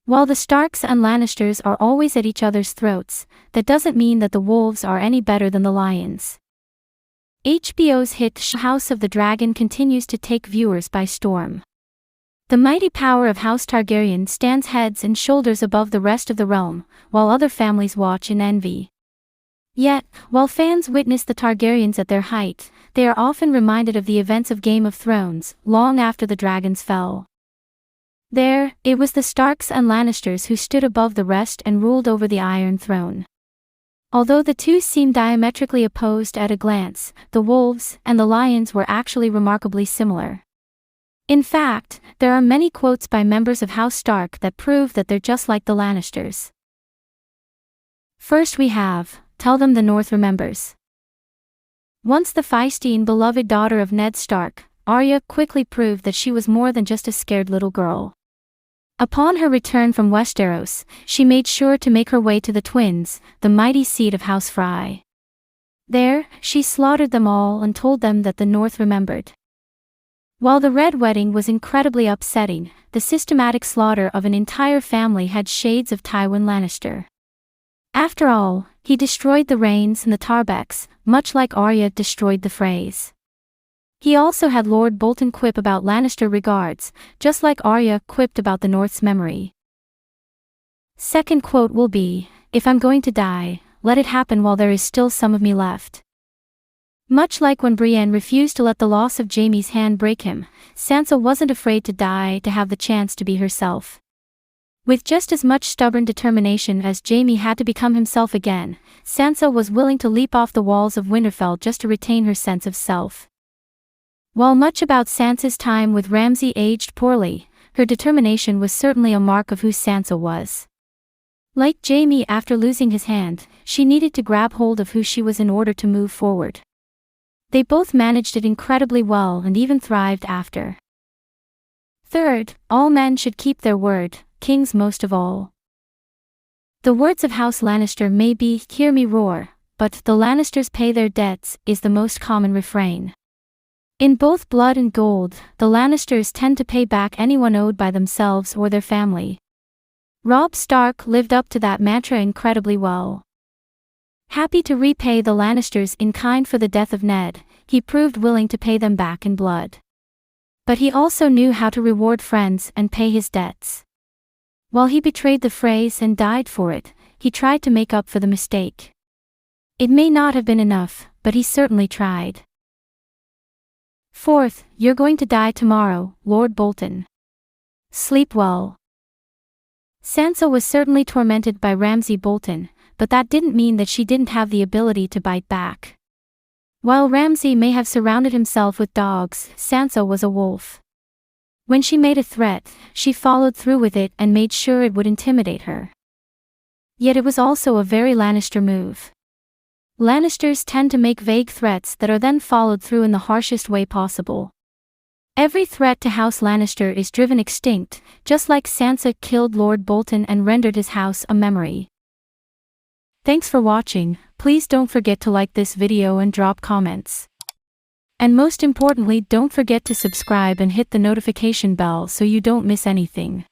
While the Starks and Lannisters are always at each other's throats, that doesn't mean that the wolves are any better than the lions. HBO's hit House of the Dragon continues to take viewers by storm. The mighty power of House Targaryen stands heads and shoulders above the rest of the realm, while other families watch in envy. Yet, while fans witness the Targaryens at their height, they are often reminded of the events of Game of Thrones, long after the dragons fell. There, it was the Starks and Lannisters who stood above the rest and ruled over the Iron Throne. Although the two seem diametrically opposed at a glance, the wolves and the lions were actually remarkably similar. In fact, there are many quotes by members of House Stark that prove that they're just like the Lannisters. First we have, "Tell them the North remembers." Once the feisty and beloved daughter of Ned Stark, Arya quickly proved that she was more than just a scared little girl. Upon her return from Westeros, she made sure to make her way to the twins, the mighty seat of House Frey. There, she slaughtered them all and told them that the North remembered. While the Red Wedding was incredibly upsetting, the systematic slaughter of an entire family had shades of Tywin Lannister. After all, he destroyed the Reynes and the Tarbecks, much like Arya destroyed the Freys. He also had Lord Bolton quip about Lannister regards, just like Arya quipped about the North's memory. Second quote will be, "If I'm going to die, let it happen while there is still some of me left." Much like when Brienne refused to let the loss of Jaime's hand break him, Sansa wasn't afraid to die to have the chance to be herself. With just as much stubborn determination as Jaime had to become himself again, Sansa was willing to leap off the walls of Winterfell just to retain her sense of self. While much about Sansa's time with Ramsay aged poorly, her determination was certainly a mark of who Sansa was. Like Jaime after losing his hand, she needed to grab hold of who she was in order to move forward. They both managed it incredibly well and even thrived after. Third, all men should keep their word, kings most of all. The words of House Lannister may be, "Hear me roar," but "the Lannisters pay their debts" is the most common refrain. In both Blood and Gold, the Lannisters tend to pay back anyone owed by themselves or their family. Robb Stark lived up to that mantra incredibly well. Happy to repay the Lannisters in kind for the death of Ned, he proved willing to pay them back in blood. But he also knew how to reward friends and pay his debts. While he betrayed the Freys and died for it, he tried to make up for the mistake. It may not have been enough, but he certainly tried. Fourth, "You're going to die tomorrow, Lord Bolton. Sleep well." Sansa was certainly tormented by Ramsay Bolton, but that didn't mean that she didn't have the ability to bite back. While Ramsay may have surrounded himself with dogs, Sansa was a wolf. When she made a threat, she followed through with it and made sure it would intimidate her. Yet it was also a very Lannister move. Lannisters tend to make vague threats that are then followed through in the harshest way possible. Every threat to House Lannister is driven extinct, just like Sansa killed Lord Bolton and rendered his house a memory. Thanks for watching. Please don't forget to like this video and drop comments. And most importantly, don't forget to subscribe and hit the notification bell so you don't miss anything.